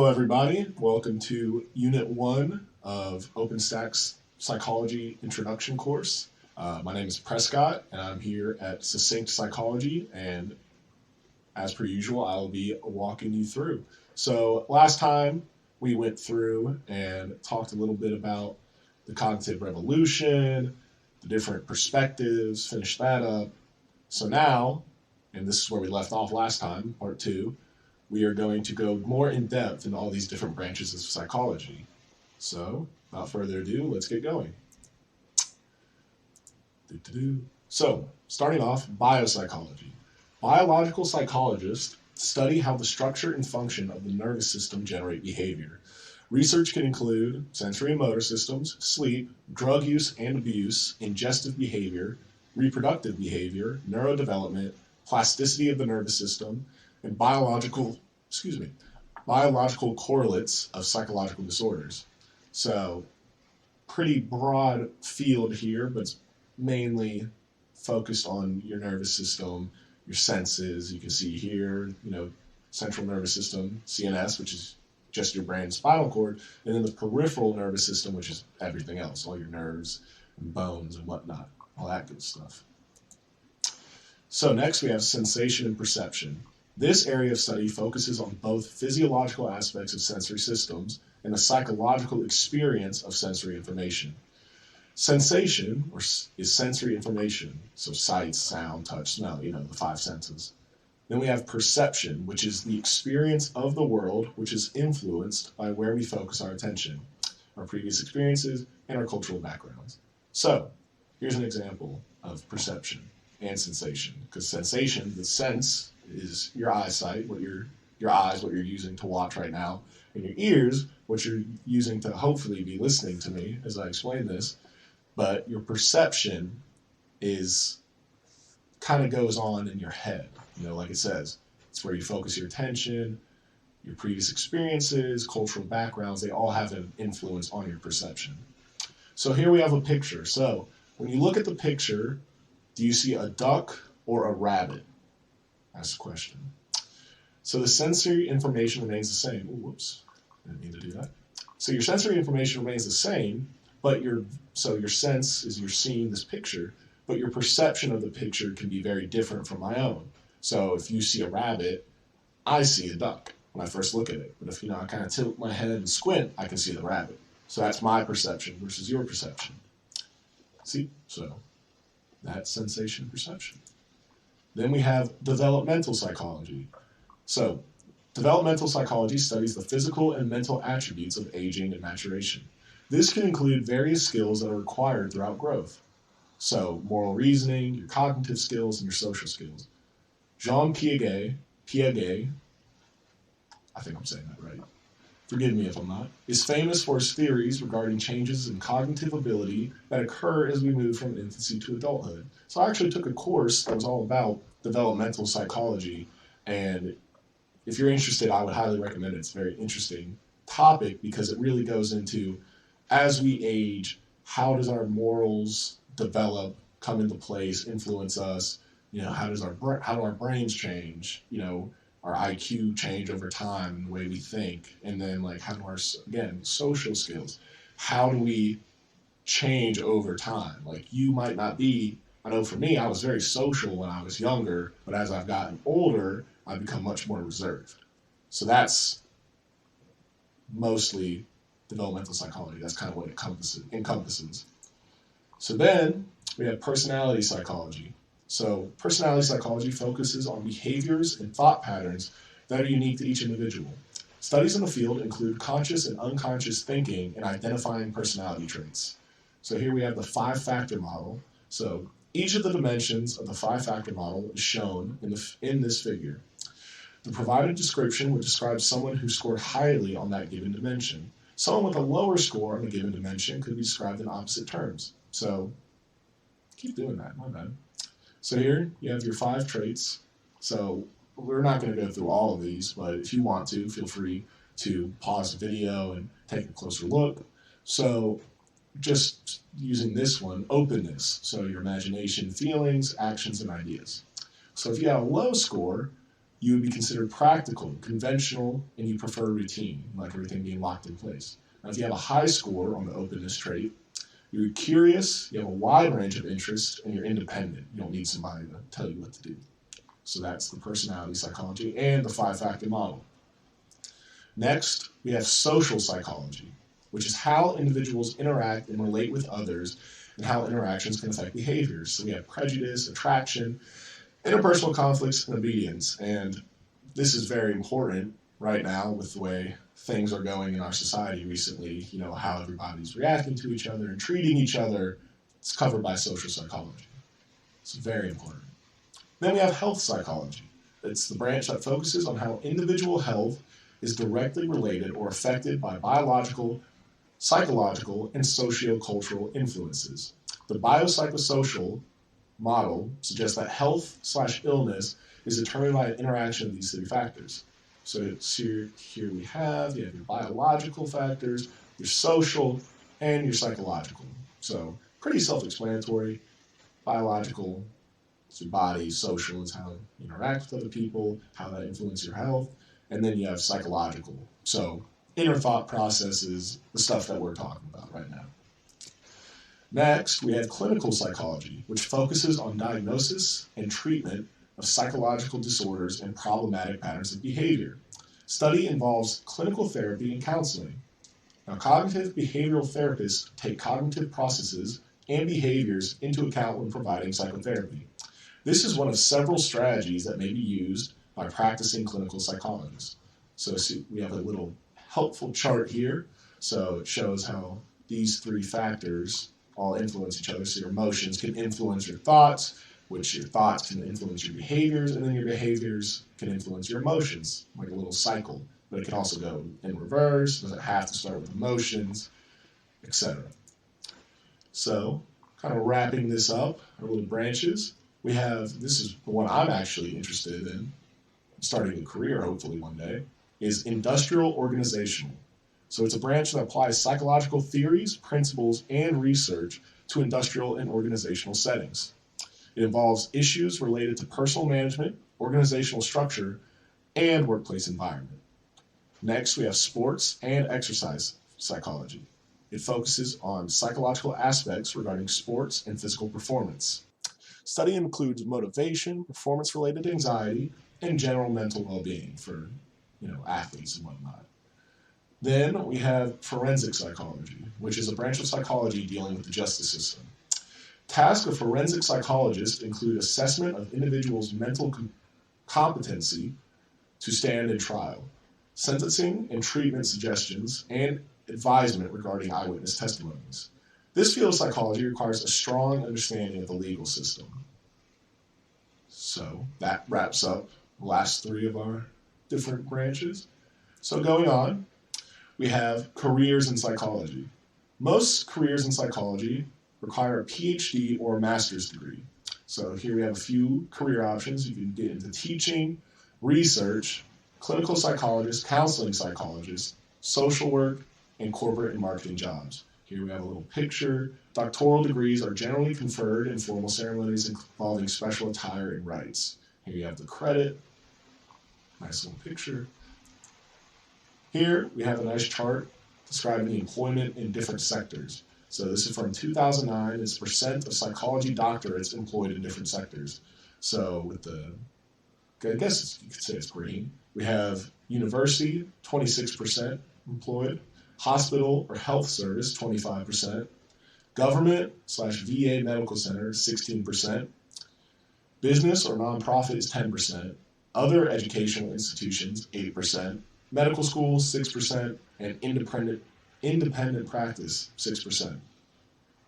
everybody. Welcome to Unit 1 of OpenStack's Psychology Introduction course. My name is Prescott, and I'm here at Psychcinct Psychology, and as per usual, I'll be walking you through. So last time we went through and talked a little bit about the cognitive revolution, the different perspectives, finished that up. So now, and this is where we left off last time, part 2, we are going to go more in depth in all these different branches of psychology. So, without further ado, let's get going. So, starting off, biopsychology. Biological psychologists study how the structure and function of the nervous system generate behavior. Research can include sensory and motor systems, sleep, drug use and abuse, ingestive behavior, reproductive behavior, neurodevelopment, plasticity of the nervous system, and biological correlates of psychological disorders. So, pretty broad field here, but it's mainly focused on your nervous system, your senses. You can see here, central nervous system, CNS, which is just your brain and spinal cord, and then the peripheral nervous system, which is everything else, all your nerves and bones and whatnot, all that good stuff. So next we have sensation and perception. This area of study focuses on both physiological aspects of sensory systems and the psychological experience of sensory information. Sensation is sensory information, so sight, sound, touch, smell, the 5 senses. Then we have perception, which is the experience of the world, which is influenced by where we focus our attention, our previous experiences, and our cultural backgrounds. So here's an example of perception and sensation, because sensation, the sense, is your eyesight, what you're using to watch right now, and your ears, what you're using to hopefully be listening to me as I explain this. But your perception is kind of goes on in your head, like it says. It's where you focus your attention, your previous experiences, cultural backgrounds, they all have an influence on your perception. So here we have a picture. So when you look at the picture, do you see a duck or a rabbit? That's the question. So the sensory information remains the same. Ooh, whoops, didn't mean to do that. So your sensory information remains the same, but your sense is you're seeing this picture, but your perception of the picture can be very different from my own. So if you see a rabbit, I see a duck when I first look at it. But if I kind of tilt my head and squint, I can see the rabbit. So that's my perception versus your perception. See? So that's sensation and perception. Then we have developmental psychology. So developmental psychology studies the physical and mental attributes of aging and maturation. This can include various skills that are required throughout growth. So moral reasoning, your cognitive skills, and your social skills. Jean Piaget, I think I'm saying that right, forgive me if I'm not, is famous for his theories regarding changes in cognitive ability that occur as we move from infancy to adulthood. So I actually took a course that was all about developmental psychology, and if you're interested, I would highly recommend it. It's a very interesting topic because it really goes into, as we age, how does our morals develop, come into place, influence us? How do our brains change? Our IQ change over time and the way we think, and then how do our social skills? How do we change over time? You might not be. I know for me, I was very social when I was younger, but as I've gotten older, I've become much more reserved. So that's mostly developmental psychology. That's kind of what it encompasses. So then we have personality psychology. So personality psychology focuses on behaviors and thought patterns that are unique to each individual. Studies in the field include conscious and unconscious thinking and identifying personality traits. So here we have the 5-factor model. So each of the dimensions of the 5-factor model is shown in this figure. The provided description would describe someone who scored highly on that given dimension. Someone with a lower score on a given dimension could be described in opposite terms. So keep doing that, my bad. So here you have your 5 traits. So we're not going to go through all of these, but if you want to, feel free to pause the video and take a closer look. So just using this one, openness. So your imagination, feelings, actions, and ideas. So if you have a low score, You would be considered practical, conventional, and you prefer routine, like everything being locked in place. Now, if you have a high score on the openness trait, you're curious, you have a wide range of interests, and you're independent. You don't need somebody to tell you what to do. So that's the personality psychology and the 5-factor model. Next, we have social psychology, which is how individuals interact and relate with others and how interactions can affect behaviors. So we have prejudice, attraction, interpersonal conflicts, and obedience. And this is very important right now with the way things are going in our society recently, how everybody's reacting to each other and treating each other. It's covered by social psychology. It's very important. Then we have health psychology. It's the branch that focuses on how individual health is directly related or affected by biological, psychological, and socio-cultural influences. The biopsychosocial model suggests that health/illness is determined by an interaction of these three factors. So here we have your biological factors, your social, and your psychological. So pretty self-explanatory. Biological is your body, social is how you interact with other people, how that influences your health, and then you have psychological. So inner thought processes, the stuff that we're talking about right now. Next, we have clinical psychology, which focuses on diagnosis and treatment of psychological disorders and problematic patterns of behavior. Study involves clinical therapy and counseling. Now, cognitive behavioral therapists take cognitive processes and behaviors into account when providing psychotherapy. This is one of several strategies that may be used by practicing clinical psychologists. So we have a little helpful chart here. So it shows how these three factors all influence each other. So your emotions can influence your thoughts, which your thoughts can influence your behaviors, and then your behaviors can influence your emotions, like a little cycle. But it can also go in reverse, doesn't have to start with emotions, etc. So, kind of wrapping this up, our little branches, we have, this is the one I'm actually interested in, starting a career hopefully one day, is industrial organizational. So it's a branch that applies psychological theories, principles, and research to industrial and organizational settings. It involves issues related to personal management, organizational structure, and workplace environment. Next, we have sports and exercise psychology. It focuses on psychological aspects regarding sports and physical performance. Study includes motivation, performance-related anxiety, and general mental well-being for, athletes and whatnot. Then we have forensic psychology, which is a branch of psychology dealing with the justice system. Tasks of forensic psychologists include assessment of individuals' mental competency to stand in trial, sentencing and treatment suggestions, and advisement regarding eyewitness testimonies. This field of psychology requires a strong understanding of the legal system. So that wraps up the last three of our different branches. So going on, we have careers in psychology. Most careers in psychology require a PhD or a master's degree. So here we have a few career options. You can get into teaching, research, clinical psychologist, counseling psychologist, social work, and corporate and marketing jobs. Here we have a little picture. Doctoral degrees are generally conferred in formal ceremonies involving special attire and rites. Here you have the credit. Nice little picture. Here we have a nice chart describing the employment in different sectors. So this is from 2009. It's percent of psychology doctorates employed in different sectors. So with I guess you could say it's green. We have university, 26% employed. Hospital or health service, 25%. Government/VA medical center, 16%. Business or nonprofit is 10%. Other educational institutions, 8%. Medical schools, 6%. And independent practice, 6%.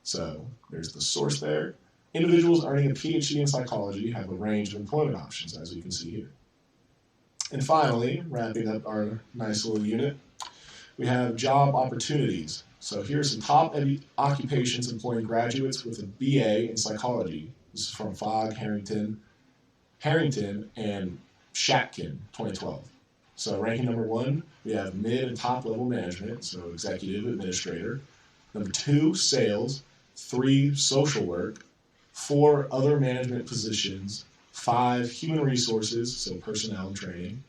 So there's the source there. Individuals earning a PhD in psychology have a range of employment options, as you can see here. And finally, wrapping up our nice little unit, we have job opportunities. So here's some top occupations employing graduates with a BA in psychology. This is from Fogg, Harrington, and Shatkin, 2012. So ranking number 1, we have mid and top level management, so executive, administrator. Number 2, sales. 3, social work. 4, other management positions. 5 human resources, so personnel and training,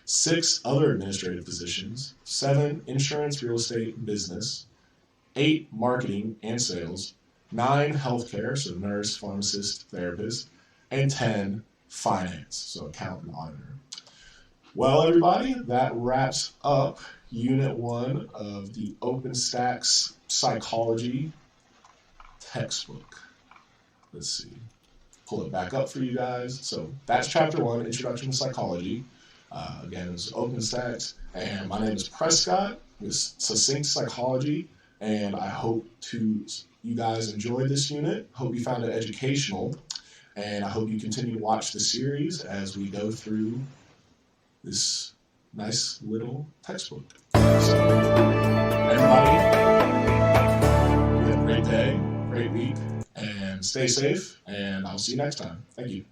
6 other administrative positions, 7 insurance, real estate, and business, 8 marketing and sales, 9 healthcare, so nurse, pharmacist, therapist, and 10 finance, so accountant, auditor. Well, everybody, that wraps up Unit 1 of the OpenStax Psychology textbook. Let's see. Pull it back up for you guys. So that's Chapter 1, Introduction to Psychology. Again, it's OpenStax, and my name is Prescott with Psychcinct Psychology, and I hope you guys enjoyed this unit. Hope you found it educational, and I hope you continue to watch the series as we go through this nice little textbook. So, everybody, have a great day, great week, and stay safe, and I'll see you next time. Thank you.